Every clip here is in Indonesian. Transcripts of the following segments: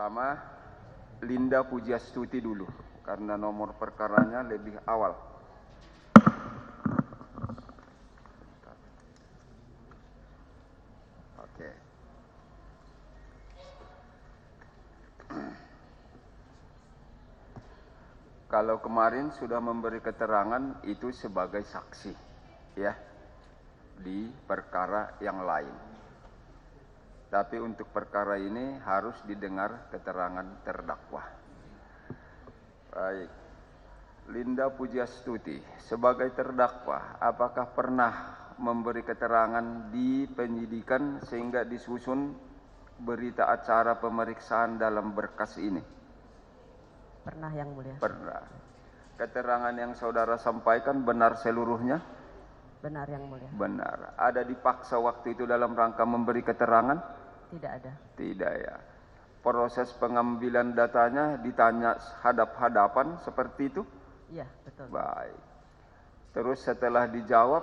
Pertama, Linda Pujastuti dulu, karena nomor perkaranya lebih awal. Oke. Kalau kemarin sudah memberi keterangan itu sebagai saksi, ya, di perkara yang lain. Tapi untuk perkara ini harus didengar keterangan terdakwa. Baik. Linda Pujastuti, sebagai terdakwa, apakah pernah memberi keterangan di penyidikan sehingga disusun berita acara pemeriksaan dalam berkas ini? Pernah, Yang Mulia. Pernah. Keterangan yang saudara sampaikan benar seluruhnya? Benar, Yang Mulia. Benar. Ada dipaksa waktu itu dalam rangka memberi keterangan? Tidak ada. Tidak, ya. Proses pengambilan datanya ditanya hadap-hadapan seperti itu? Iya, betul. Baik. Terus setelah dijawab,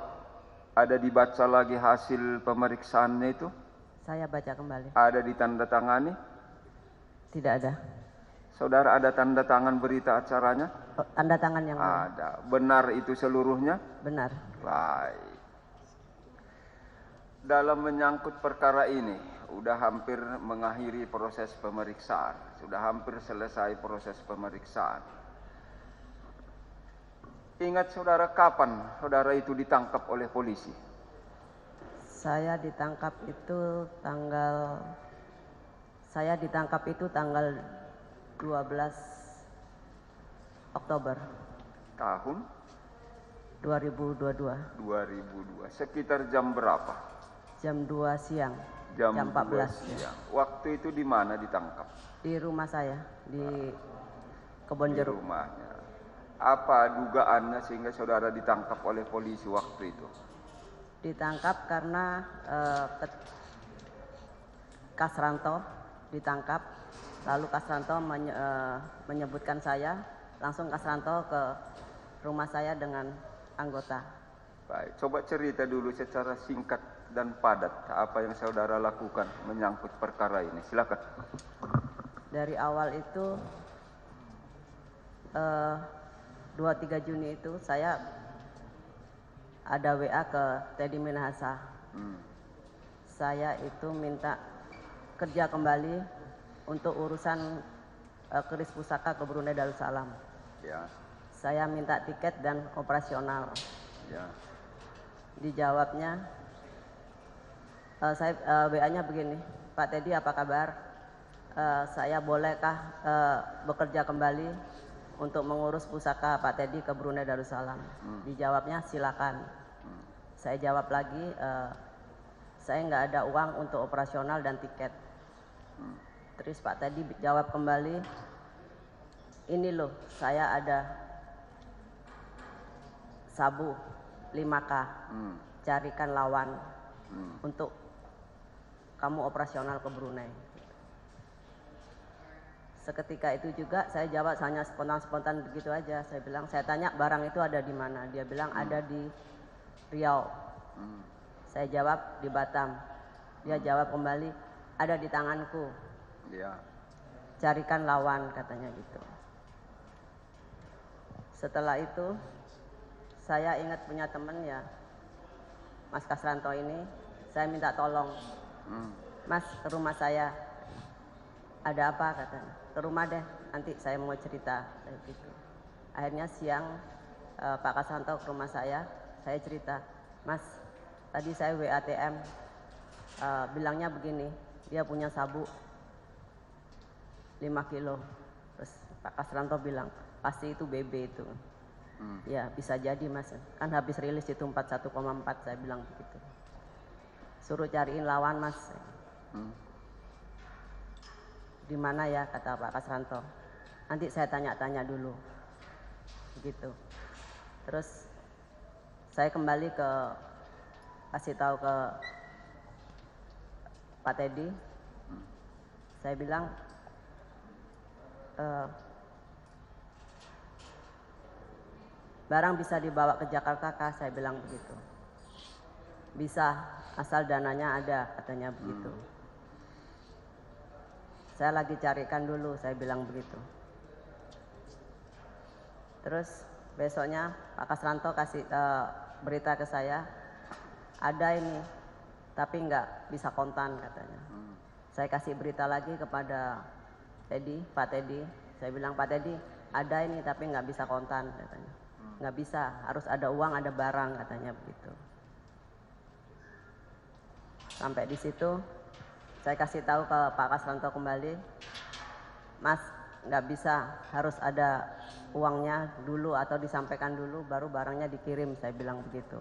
ada dibaca lagi hasil pemeriksaannya itu? Saya baca kembali. Ada ditandatangani? Tidak ada. Saudara ada tanda tangan berita acaranya? Tanda tangan yang mulia. Ada. Benar itu seluruhnya? Benar. Baik. Dalam menyangkut perkara ini, sudah hampir mengakhiri proses pemeriksaan. Sudah hampir selesai proses pemeriksaan. Ingat saudara kapan saudara itu ditangkap oleh polisi? Saya ditangkap itu tanggal 12 Oktober Tahun 2022. 2002. Sekitar jam berapa? Jam 2 siang. Jam 14 siang. Waktu itu di mana ditangkap? Di rumah saya di Kebon Di Jeruk. rumahnya. Apa dugaannya sehingga saudara ditangkap oleh polisi waktu itu? Ditangkap karena Kasranto ditangkap, lalu Kasranto menyebutkan saya, langsung Kasranto ke rumah saya dengan anggota. Baik, coba cerita dulu secara singkat dan padat apa yang saudara lakukan menyangkut perkara ini. Silakan. Dari awal itu 23 Juni itu saya ada WA ke Teddy Minahasa. Saya itu minta kerja kembali untuk urusan keris pusaka ke Brunei Darussalam. Ya. Saya minta tiket dan operasional. Ya. Dijawabnya, WA-nya begini, Pak Teddy apa kabar? Saya bolehkah bekerja kembali untuk mengurus pusaka Pak Teddy ke Brunei Darussalam? Dijawabnya silakan. Saya jawab lagi, saya nggak ada uang untuk operasional dan tiket. Terus Pak Teddy jawab kembali, ini loh saya ada sabu 5K, carikan lawan untuk kamu operasional ke Brunei. Seketika itu juga saya jawab hanya spontan-spontan begitu aja. Saya bilang, saya tanya barang itu ada di mana. Dia bilang ada di Riau. Saya jawab di Batam. Dia jawab kembali, ada di tanganku. Ya. Carikan lawan katanya gitu. Setelah itu saya ingat punya teman ya, Mas Kasranto ini, saya minta tolong, Mas ke rumah saya, ada apa katanya, ke rumah deh, nanti saya mau cerita, kayak gitu. Akhirnya siang Pak Kasranto ke rumah saya cerita, Mas tadi saya WATM, bilangnya begini, dia punya sabu 5 kilo, terus Pak Kasranto bilang, pasti itu BB itu. Ya bisa jadi Mas, kan habis rilis itu 41,4, saya bilang begitu. Suruh cariin lawan Mas. Di mana ya kata Pak Kasranto. Nanti saya tanya-tanya dulu. Begitu. Terus saya kembali kasih tahu ke Pak Teddy. Saya bilang barang bisa dibawa ke Jakarta kah? Saya bilang begitu. Bisa, asal dananya ada, katanya begitu. saya lagi carikan dulu, saya bilang begitu. Terus besoknya Pak Kasranto kasih berita ke saya, ada ini, tapi nggak bisa kontan katanya. Saya kasih berita lagi kepada Pak Teddy, saya bilang Pak Teddy, ada ini tapi nggak bisa kontan katanya. Nggak bisa, harus ada uang, ada barang katanya begitu. Sampai di situ saya kasih tahu ke Pak Kasranto kembali, Mas nggak bisa, harus ada uangnya dulu atau disampaikan dulu baru barangnya dikirim, saya bilang begitu.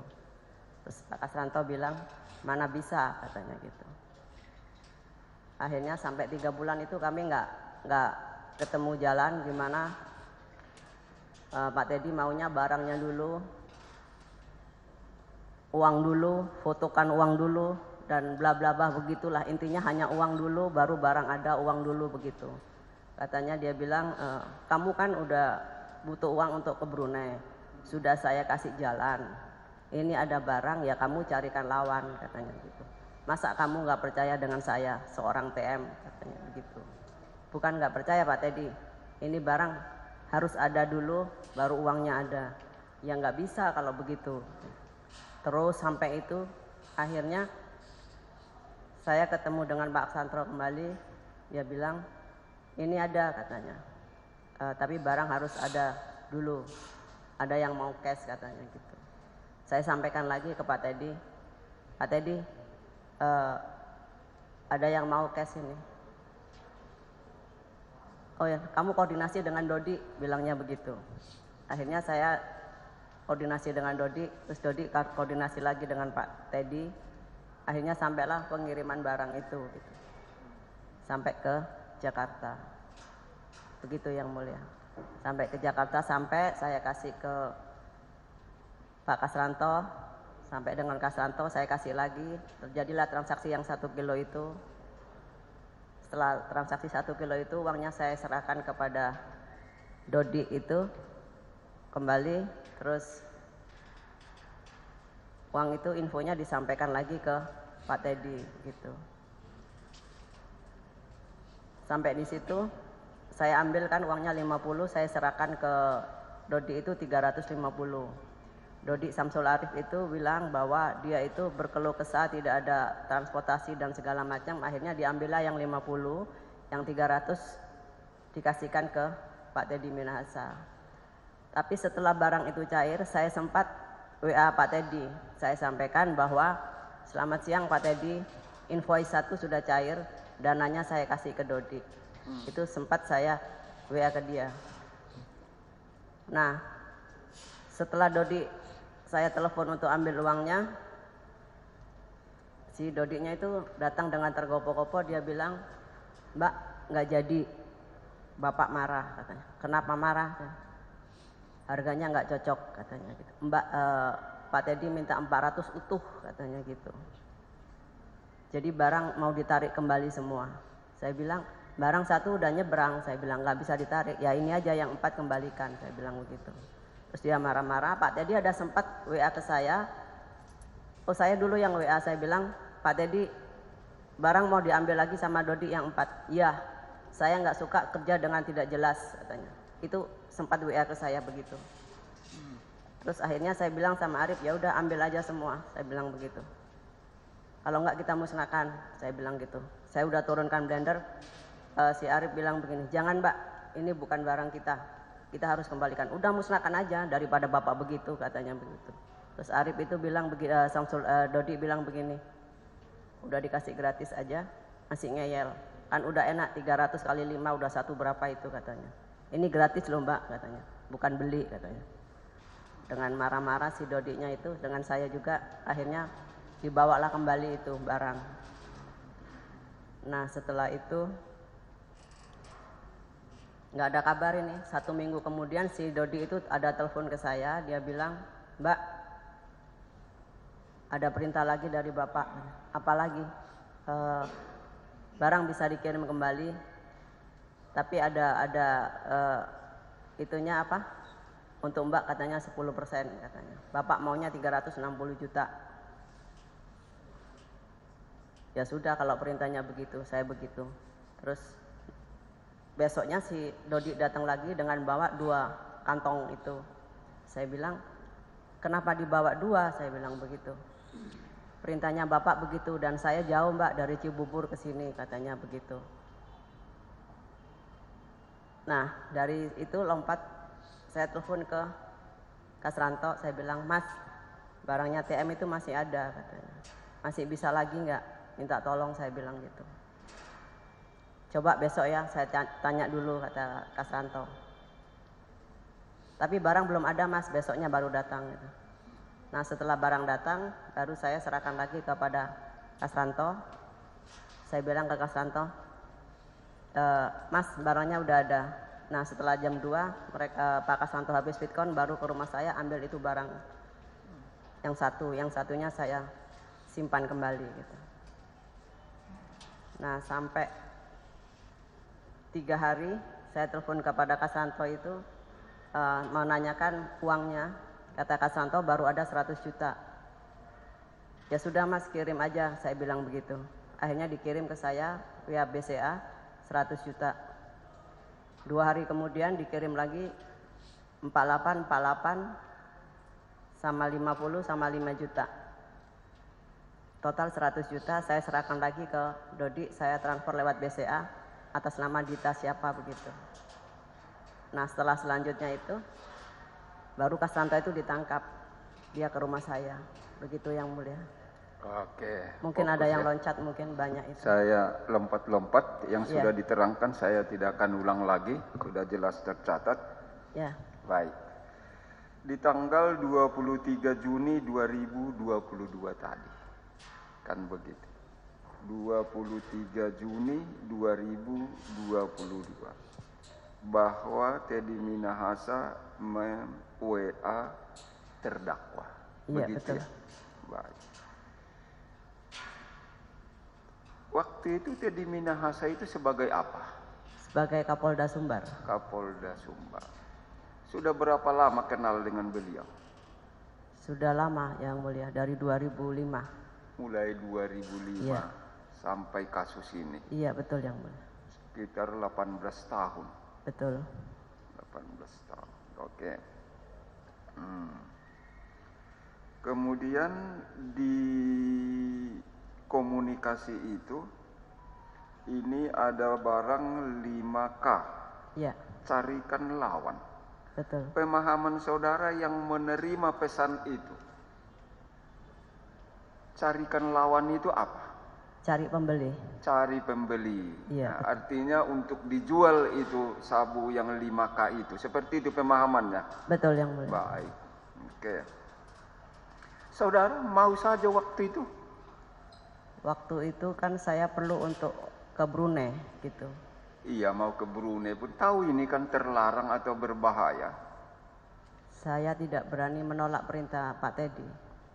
Terus Pak Kasranto bilang, mana bisa katanya gitu. Akhirnya sampai 3 bulan itu kami nggak ketemu jalan, gimana Pak Teddy maunya barangnya dulu, uang dulu, fotokan uang dulu, dan bla bla bla begitulah, intinya hanya uang dulu baru barang ada, uang dulu begitu. Katanya dia bilang, kamu kan udah butuh uang untuk ke Brunei, sudah saya kasih jalan, ini ada barang ya kamu carikan lawan katanya gitu. Masa kamu nggak percaya dengan saya seorang TM katanya begitu. Bukan nggak percaya Pak Teddy, ini barang harus ada dulu baru uangnya ada. Ya nggak bisa kalau begitu. Terus sampai itu akhirnya saya ketemu dengan Pak Kasranto kembali, dia bilang ini ada katanya, tapi barang harus ada dulu, ada yang mau cash katanya gitu. Saya sampaikan lagi ke Pak Teddy, Pak Teddy ada yang mau cash ini. Oh ya, kamu koordinasi dengan Dodi, bilangnya begitu. Akhirnya saya koordinasi dengan Dodi, terus Dodi koordinasi lagi dengan Pak Teddy. Akhirnya sampailah pengiriman barang itu gitu. Sampai ke Jakarta. Begitu yang mulia. Sampai ke Jakarta, sampai saya kasih ke Pak Kasranto, sampai dengan Kasranto saya kasih lagi, terjadilah transaksi yang 1 kilo itu. Setelah transaksi 1 kilo itu, uangnya saya serahkan kepada Dodi itu kembali, terus uang itu infonya disampaikan lagi ke Pak Teddy gitu. Sampai di situ saya ambilkan uangnya 50, saya serahkan ke Dodi itu 350. Dodi Samsul Arif itu bilang bahwa dia itu berkeluh kesah, tidak ada transportasi dan segala macam. Akhirnya diambillah yang 50, yang 300 dikasihkan ke Pak Teddy Minahasa. Tapi setelah barang itu cair, saya sempat WA Pak Teddy. Saya sampaikan bahwa selamat siang Pak Teddy, invoice 1 sudah cair, dananya saya kasih ke Dodi. Itu sempat saya WA ke dia. Nah, setelah Dodi saya telepon untuk ambil uangnya, si Dodinya itu datang dengan tergopoh-gopoh, dia bilang, Mbak nggak jadi, Bapak marah katanya. Kenapa marah? Harganya nggak cocok katanya gitu. Mbak Pak Teddy minta 400 utuh katanya gitu. Jadi barang mau ditarik kembali semua. Saya bilang barang 1 udah nyebrang, saya bilang nggak bisa ditarik. Ya ini aja yang 4 kembalikan, saya bilang begitu. Terus dia marah-marah. Pak Teddy ada sempat WA ke saya. Oh saya dulu yang WA, saya bilang Pak Teddy barang mau diambil lagi sama Dodi yang 4. Iya, saya nggak suka kerja dengan tidak jelas katanya. Itu sempat WA ke saya begitu. Terus akhirnya saya bilang sama Arif, ya udah ambil aja semua, saya bilang begitu. Kalau nggak kita musnahkan, saya bilang gitu. Saya udah turunkan blender. Si Arif bilang begini, jangan Mbak, ini bukan barang kita harus kembalikan. Udah musnahkan aja daripada Bapak begitu, katanya begitu. Terus Arif itu bilang, Dodi bilang begini, udah dikasih gratis aja, masih ngeyel. Kan udah enak 300 kali 5 udah 1 berapa itu katanya. Ini gratis loh Mbak katanya, bukan beli katanya. Dengan marah-marah si Dodinya itu dengan saya juga, akhirnya dibawalah kembali itu barang. Nah setelah itu nggak ada kabar ini. 1 minggu kemudian si Dodi itu ada telepon ke saya, dia bilang, Mbak ada perintah lagi dari Bapak. Apa lagi? Barang bisa dikirim kembali, tapi ada itunya apa? Untuk Mbak katanya 10% katanya. Bapak maunya 360 juta. Ya sudah kalau perintahnya begitu, saya begitu. Terus besoknya si Dodi datang lagi dengan bawa 2 kantong itu. Saya bilang, kenapa dibawa 2? Saya bilang begitu. Perintahnya Bapak begitu dan saya jauh Mbak dari Cibubur ke sini, katanya begitu. Nah, dari itu lompat, saya telepon ke Kasranto, saya bilang, Mas, barangnya TM itu masih ada, katanya. Masih bisa lagi nggak? Minta tolong, saya bilang gitu. Coba besok ya, saya tanya dulu, kata Kasranto. Tapi barang belum ada Mas, besoknya baru datang gitu. Nah setelah barang datang, baru saya serahkan lagi kepada Kasranto. Saya bilang ke Kasranto, Mas barangnya udah ada. Nah setelah jam 2, Pak Kasranto habis Fitcon, baru ke rumah saya ambil itu barang. Yang satunya saya simpan kembali gitu. Nah sampai 3 hari, saya telepon kepada Kasranto itu, menanyakan uangnya. Kata Kasranto baru ada 100 juta. Ya sudah Mas, kirim aja, saya bilang begitu. Akhirnya dikirim ke saya via BCA 100 juta. 2 hari kemudian dikirim lagi 48 sama 50 sama 5 juta. Total 100 juta saya serahkan lagi ke Dodi, saya transfer lewat BCA atas nama Dita siapa begitu. Nah setelah selanjutnya itu baru Kasranto itu ditangkap, dia ke rumah saya, begitu yang mulia. Oke. Mungkin ada yang loncat, mungkin banyak itu. Saya lompat-lompat, yang sudah diterangkan saya tidak akan ulang lagi, sudah jelas tercatat. Ya. Baik. Di tanggal 23 Juni 2022 tadi, kan begitu. 23 Juni 2022. Bahwa Teddy Minahasa WA terdakwa. Iya, begitu betul. Ya. Baik. Waktu itu Teddy Minahasa itu sebagai apa? Sebagai Kapolda Sumbar. Kapolda Sumbar. Sudah berapa lama kenal dengan beliau? Sudah lama yang mulia, dari 2005. Mulai 2005 Iya. sampai kasus ini. Iya betul yang mulia. Sekitar 18 tahun. Betul. 18 tahun. Oke. Kemudian di komunikasi itu ini ada barang 5K. Iya. Carikan lawan. Betul. Pemahaman saudara yang menerima pesan itu. Carikan lawan itu apa? Cari pembeli. Cari pembeli. Iya. Nah, artinya untuk dijual itu sabu yang 5K itu. Seperti itu pemahamannya. Betul yang mulia. Baik. Oke. Saudara mau saja waktu itu? Waktu itu kan saya perlu untuk ke Brunei gitu. Iya, mau ke Brunei pun tahu ini kan terlarang atau berbahaya. Saya tidak berani menolak perintah Pak Teddy.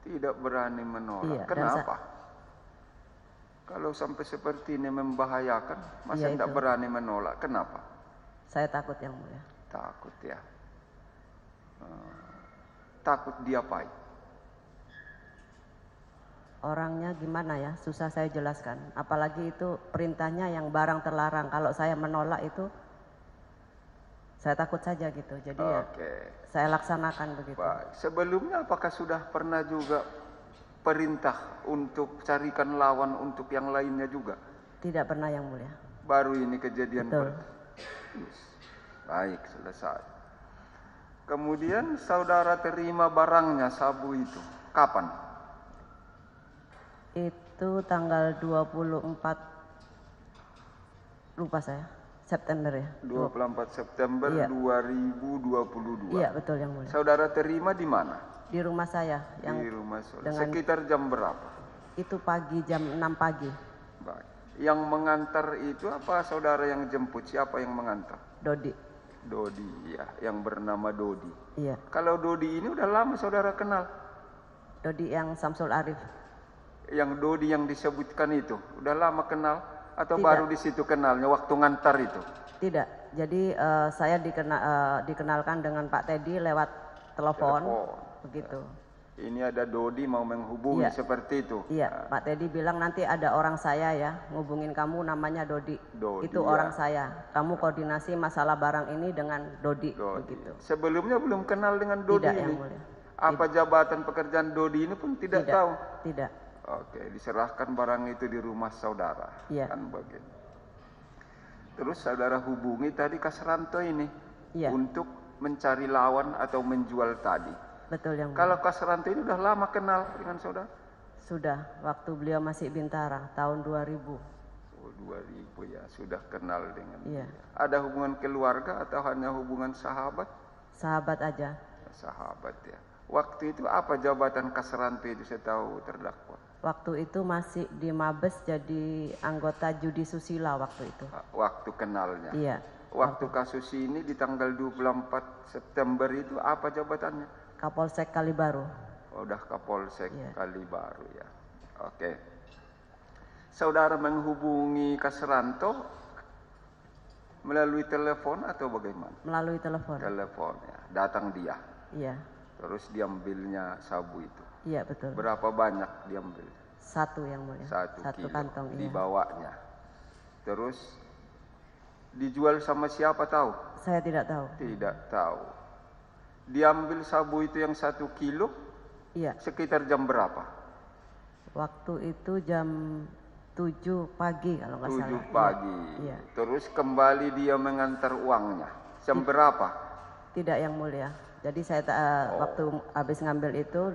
Tidak berani menolak. Iya, Kenapa? Kalau sampai seperti ini membahayakan, masa Iya, tidak itu. berani menolak? Kenapa? Saya takut yang mulia. Takut ya. Takut diapain? Orangnya gimana ya, susah saya jelaskan. Apalagi itu perintahnya yang barang terlarang. Kalau saya menolak itu, saya takut saja gitu. Jadi ya saya laksanakan begitu. Baik. Sebelumnya apakah sudah pernah juga perintah untuk carikan lawan untuk yang lainnya juga? Tidak pernah yang mulia. Baru ini kejadian. Betul. Baik, selesai. Kemudian saudara terima barangnya sabu itu. Kapan? Itu tanggal 24, lupa saya, September ya. 24 September Iya. 2022. Iya betul yang mulia. Saudara terima di mana? Di rumah saya. Yang Di rumah saudara. dengan- Sekitar jam berapa? Itu pagi, jam 6 pagi. Baik. Yang mengantar itu apa saudara yang jemput? Siapa yang mengantar? Dodi. Dodi, ya, yang bernama Dodi. Iya. Kalau Dodi ini udah lama saudara kenal? Dodi yang Samsul Arif. Yang Dodi yang disebutkan itu, udah lama kenal? Atau Tidak. baru di situ kenalnya waktu ngantar itu? Tidak. Jadi saya dikenalkan dengan Pak Teddy lewat telepon. Begitu. Ini ada Dodi mau menghubungi Iya. seperti itu. Iya, Pak Teddy bilang nanti ada orang saya ya ngubungin kamu namanya Dodi. Dodi, Itu ya. orang saya. Kamu koordinasi masalah barang ini dengan Dodi, Dodi. begitu. Sebelumnya belum kenal dengan Dodi Tidak, ini. Yang Mulia. Apa jabatan pekerjaan Dodi ini pun tidak tahu. Tidak. Oke, diserahkan barang itu di rumah saudara. Iya. Kan begitu. Terus saudara hubungi tadi Kasranto ini Iya. untuk mencari lawan atau menjual tadi. Betul, Yang Mulia. Kalau Kasranto ini udah lama kenal dengan saudara? Sudah, waktu beliau masih Bintara tahun 2000. Oh, 2000 ya, sudah kenal dengan Iya. dia. Ada hubungan keluarga atau hanya hubungan sahabat? Sahabat aja. Sahabat ya. Waktu itu apa jabatan Kasranto itu setahu terdakwa? Waktu itu masih di Mabes jadi anggota judi susila waktu itu. Waktu kenalnya. Iya. Waktu kasus ini di tanggal 24 September itu apa jabatannya? Kapolsek Kalibaru. Oh, udah Kapolsek Iya. Kalibaru ya. Oke. Saudara menghubungi Kasranto melalui telepon atau bagaimana? Melalui telepon. Telepon ya. Datang dia. Iya. Terus diambilnya sabu itu. Iya, betul. Berapa banyak diambil? Satu, Yang Mulia. Satu kilo. kantong, iya. Dibawanya. Terus dijual sama siapa tahu? Saya tidak tahu. Tidak tahu. Diambil sabu itu yang 1 kilo Iya. sekitar jam berapa? Waktu itu jam 7 pagi kalau nggak salah. 7 pagi. Iya. Terus kembali dia mengantar uangnya. Jam berapa? Tidak, Yang Mulia. Jadi saya waktu habis ngambil itu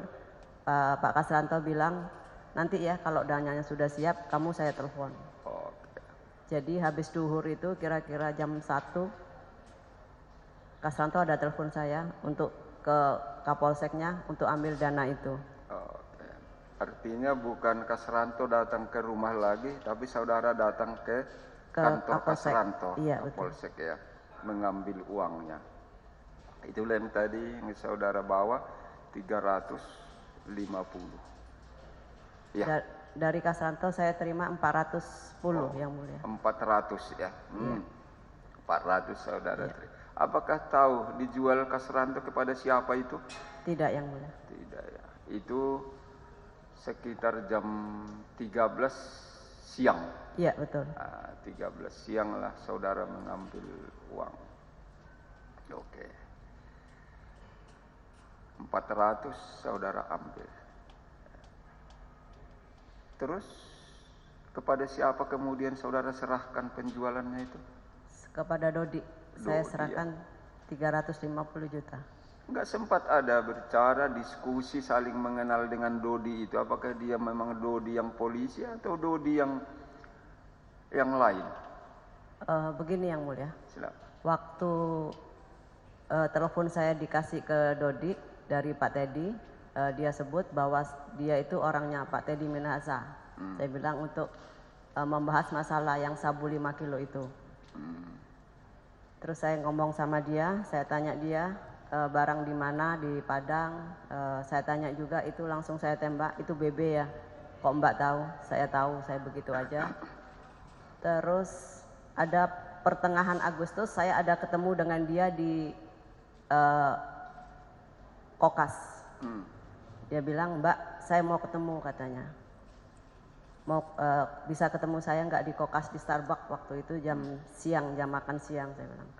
Pak Kasranto bilang nanti ya kalau dananya sudah siap kamu saya telepon. Oke. Jadi habis duhur itu kira-kira jam 1 Kasranto ada telepon saya untuk ke Kapolseknya untuk ambil dana itu. Oke. Artinya bukan Kasranto datang ke rumah lagi, tapi saudara datang ke kantor Kapolsek. Kasranto, Iya, betul. Kapolsek ya, mengambil uangnya. Itulah yang tadi yang saudara bawa 350. Ya. Dari Kasranto saya terima 410 Yang Mulia. 400 ya. 400 saudara Iya. terima. Apakah tahu dijual Kasranto kepada siapa itu? Tidak, Yang Mulia. Tidak ya. Itu sekitar jam 13 siang. Iya, betul. 13 siang lah saudara mengambil uang. Oke. 400 saudara ambil. Terus kepada siapa kemudian saudara serahkan penjualannya itu? Kepada Dodi. Saya Dodi, serahkan 350 juta. Enggak sempat ada berbicara, diskusi, saling mengenal dengan Dodi itu. Apakah dia memang Dodi yang polisi atau Dodi yang lain? Begini Yang Mulia. Silakan. Waktu telepon saya dikasih ke Dodi dari Pak Teddy, dia sebut bahwa dia itu orangnya Pak Teddy Minahasa. Saya bilang untuk membahas masalah yang sabu 5 kilo itu. Terus saya ngomong sama dia, saya tanya dia barang di mana di Padang. Saya tanya juga itu langsung saya tembak itu BB ya. Kok Mbak tahu? Saya tahu, saya begitu aja. Terus ada pertengahan Agustus saya ada ketemu dengan dia di Kokas. Dia bilang, Mbak saya mau ketemu katanya. Mau bisa ketemu saya nggak di Kokas di Starbucks waktu itu jam siang, jam makan siang saya bilang.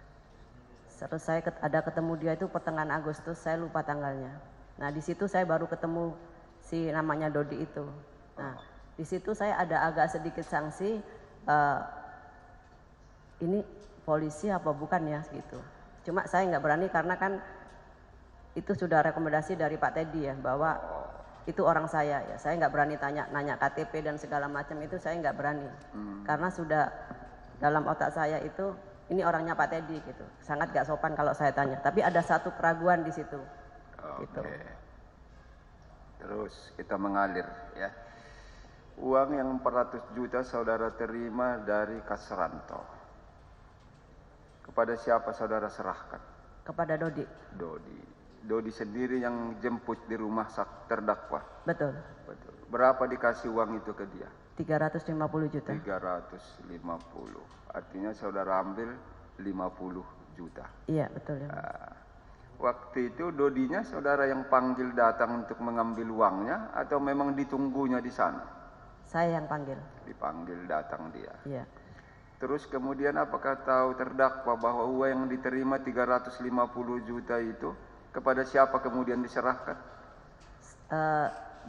Terus saya ada ketemu dia itu pertengahan Agustus, saya lupa tanggalnya. Nah di situ saya baru ketemu si namanya Dodi itu. Nah di situ saya ada agak sedikit sanksi, ini polisi apa bukan ya gitu. Cuma saya nggak berani karena kan itu sudah rekomendasi dari Pak Teddy ya bahwa itu orang saya ya. Saya nggak berani nanya KTP dan segala macam itu saya nggak berani. Karena sudah dalam otak saya itu ini orangnya Pak Teddy gitu. Sangat gak sopan kalau saya tanya. Tapi ada satu keraguan di situ. Gitu. Terus kita mengalir ya. Uang yang 400 juta saudara terima dari Kasranto. Kepada siapa saudara serahkan? Kepada Dodi. Dodi sendiri yang jemput di rumah terdakwa. Betul. Betul. Berapa dikasih uang itu ke dia? 350 juta. 350. Artinya saudara ambil 50 juta. Iya betul ya. Waktu itu Dodinya saudara yang panggil datang untuk mengambil uangnya atau memang ditunggunya di sana? Saya yang panggil. Dipanggil datang dia. Iya. Terus kemudian apakah tahu terdakwa bahwa uang yang diterima 350 juta itu kepada siapa kemudian diserahkan?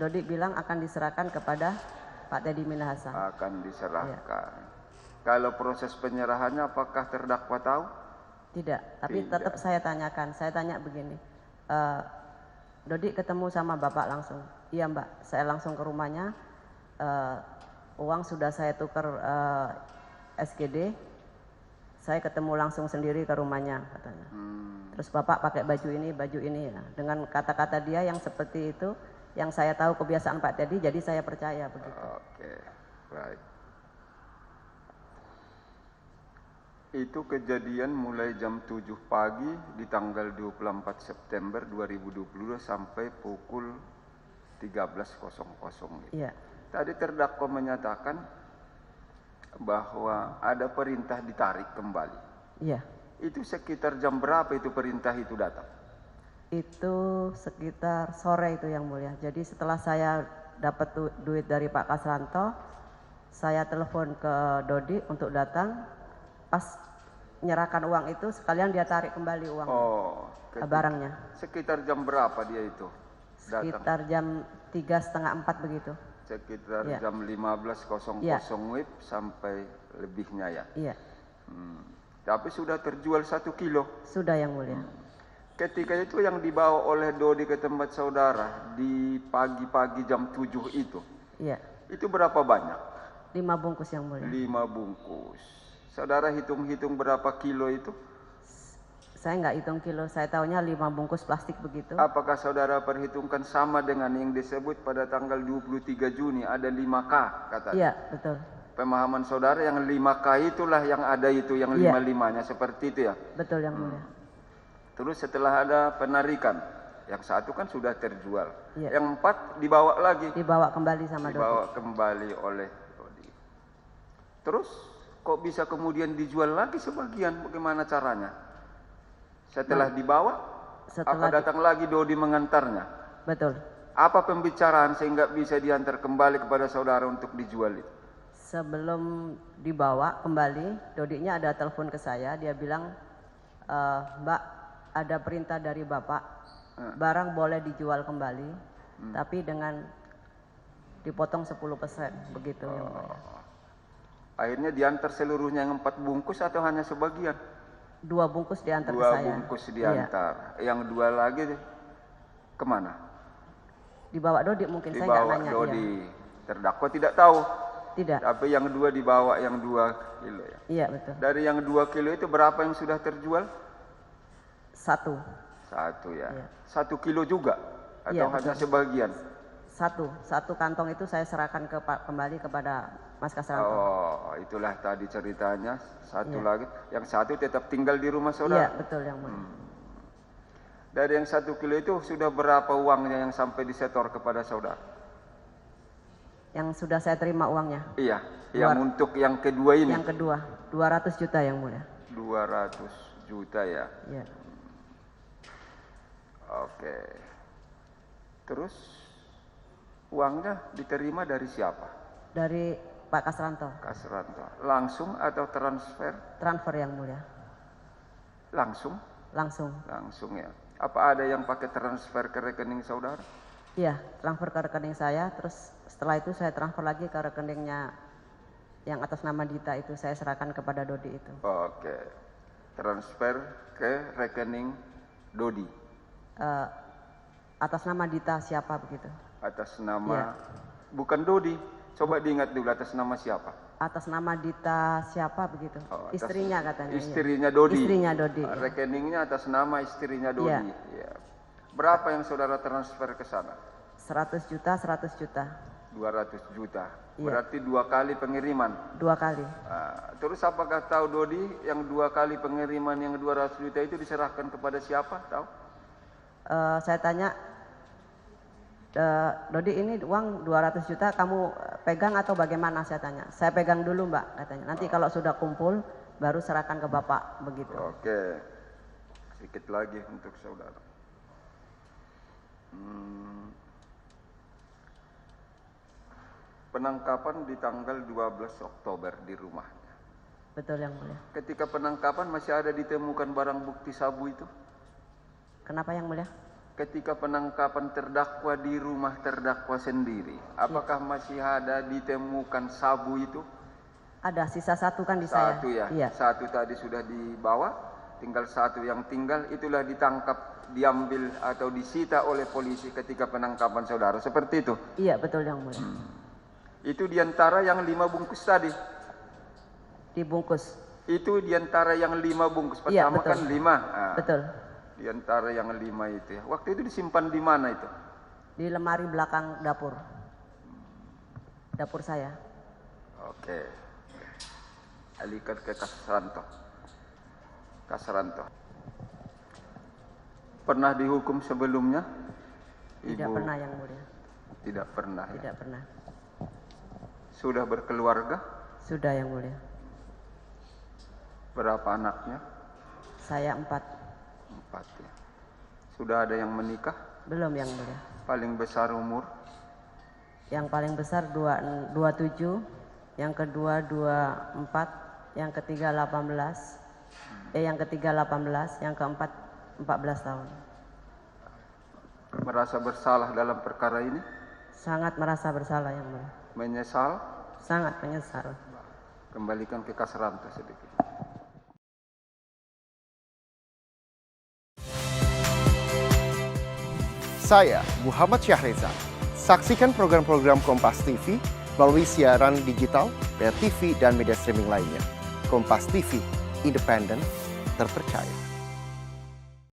Dodi bilang akan diserahkan kepada Pak Teddy Minahasa. Akan diserahkan. Kalau proses penyerahannya apakah terdakwa tahu? Tidak, tapi Tidak. tetap saya tanyakan. Saya tanya begini, Dodi ketemu sama Bapak langsung? Iya Mbak, saya langsung ke rumahnya. Uang sudah saya tukar SGD. Saya ketemu langsung sendiri ke rumahnya katanya. Terus Bapak pakai baju ini ya. Dengan kata-kata dia yang seperti itu, yang saya tahu kebiasaan Pak Teddy, jadi saya percaya begitu. Oke, baik. Itu kejadian mulai jam 7 pagi di tanggal 24 September 2022 sampai pukul 13.00 gitu. Iya. Tadi terdakwa menyatakan bahwa ada perintah ditarik kembali. Iya. Itu sekitar jam berapa itu perintah itu datang? Itu sekitar sore itu yang mulia. Jadi setelah saya dapat duit dari Pak Kasranto, saya telepon ke Dodi untuk datang. Pas menyerahkan uang itu sekalian dia tarik kembali uang barangnya. Sekitar jam berapa dia itu datang? Sekitar jam 3:30 begitu. Sekitar Ya. jam 15.00 Ya. WIB sampai lebihnya ya. Iya. Tapi sudah terjual 1 kilo. Sudah yang mulia. Ketika itu yang dibawa oleh Dodi ke tempat saudara di pagi-pagi jam 7 itu. Iya. Itu berapa banyak? 5 bungkus yang mulia. 5 bungkus. Saudara hitung-hitung berapa kilo itu? Saya nggak hitung kilo, saya tahunya 5 bungkus plastik begitu. Apakah saudara perhitungkan sama dengan yang disebut pada tanggal 23 Juni ada 5K katanya? Iya, betul. Pemahaman saudara yang 5K itulah yang ada itu, yang Iya. 5-5-nya seperti itu ya? Betul yang mulia. Terus setelah ada penarikan, yang satu kan sudah terjual. Iya. Yang 4 dibawa lagi. Dibawa kembali sama Dodi. Dibawa kembali oleh Dodi. Terus kok bisa kemudian dijual lagi sebagian? Bagaimana caranya? Setelah dibawa, apa datang lagi Dodi mengantarnya? Betul. Apa pembicaraan sehingga bisa diantar kembali kepada saudara untuk dijual itu? Sebelum dibawa kembali, Dodinya ada telepon ke saya, dia bilang, Mbak, ada perintah dari Bapak, barang boleh dijual kembali, tapi dengan dipotong 10%, begitu. Yang mulia. Akhirnya diantar seluruhnya yang 4 bungkus atau hanya sebagian? 2 bungkus diantar ke 2 saya. bungkus Iya. diantar. Yang 2 lagi kemana? Dibawa Dodi mungkin, saya nggak Dibawa nanya. Dodi. Iya. Terdakwa tidak tahu. Tidak. Tapi yang 2 dibawa yang 2 kilo ya. Iya, betul. Dari yang 2 kilo itu berapa yang sudah terjual? 1. 1 ya. Iya. 1 kilo juga? Atau Iya, hanya betul. sebagian? 1 kantong itu saya serahkan kembali kepada Mas Kasranto. Oh, itulah tadi ceritanya. 1 Iya. lagi. Yang 1 tetap tinggal di rumah Iya, saudara? betul yang mulia. Dari yang 1 kilo itu sudah berapa uangnya yang sampai disetor kepada saudara? Yang sudah saya terima uangnya. Iya, yang untuk yang kedua ini. Yang kedua, 200 juta yang mulia. 200 juta ya. Iya. Oke. Terus uangnya diterima dari siapa? Dari Pak Kasranto. Kasranto. Langsung atau transfer? Transfer yang mulia. Langsung? Langsung. Langsung ya. Apa ada yang pakai transfer ke rekening saudara? Iya, transfer ke rekening saya. Terus setelah itu saya transfer lagi ke rekeningnya yang atas nama Dita itu. Saya serahkan kepada Dodi itu. Oke. Transfer ke rekening Dodi. Atas nama Dita siapa begitu? Atas nama Iya. bukan Dodi. Coba diingat dulu atas nama siapa? Atas nama Dita siapa begitu? Oh, atas Istrinya katanya. Iya. Istrinya Dodi. Istrinya Dodi. Rekeningnya atas nama istrinya Dodi. Ya. Berapa yang saudara transfer ke sana? 100 juta, 100 juta. 200 juta. Iya. Berarti 2 kali pengiriman. 2 kali. Terus apakah tahu Dodi yang 2 kali pengiriman yang 200 juta itu diserahkan kepada siapa? Tahu? Saya tanya, Dodi ini uang 200 juta kamu pegang atau bagaimana, saya tanya. Saya pegang dulu Mbak katanya. Nanti kalau sudah kumpul baru serahkan ke Bapak begitu. Oke. Sedikit lagi untuk saudara. Penangkapan di tanggal 12 Oktober di rumahnya. Betul Yang Mulia. Ketika penangkapan masih ada ditemukan barang bukti sabu itu? Kenapa Yang Mulia? Ketika penangkapan terdakwa di rumah terdakwa sendiri, apakah masih ada ditemukan sabu itu? Ada sisa satu kan di saya. Satu ya, Iya. satu tadi sudah dibawa, tinggal satu yang tinggal, itulah ditangkap, diambil atau disita oleh polisi ketika penangkapan saudara, seperti itu? Iya betul Yang Mulia. Itu diantara yang 5 bungkus tadi? Dibungkus. Itu diantara yang 5 bungkus, Iya, pertama betul. kan 5. Nah, Betul. diantara yang 5 itu ya, waktu itu disimpan di mana itu? Di lemari belakang dapur. Dapur saya. Oke. Alihkan ke Kasranto. Kasranto. Pernah dihukum sebelumnya? Tidak Ibu? pernah Yang Mulia. Tidak pernah ya? Tidak pernah. Sudah berkeluarga? Sudah Yang Mulia. Berapa anaknya? Saya 4. 4 ya. Sudah ada yang menikah? Belum Yang Mulia. Paling besar umur? Yang paling besar 27, yang kedua 24, yang ketiga 18, yang ketiga 18, yang keempat 14 tahun. Merasa bersalah dalam perkara ini? Sangat merasa bersalah Yang Mulia. Menyesal? Sangat menyesal. Kembalikan ke Kasranto sedikit. Saya Muhammad Syahreza. Saksikan program-program Kompas TV melalui siaran digital, pay TV, dan media streaming lainnya. Kompas TV, independen, terpercaya.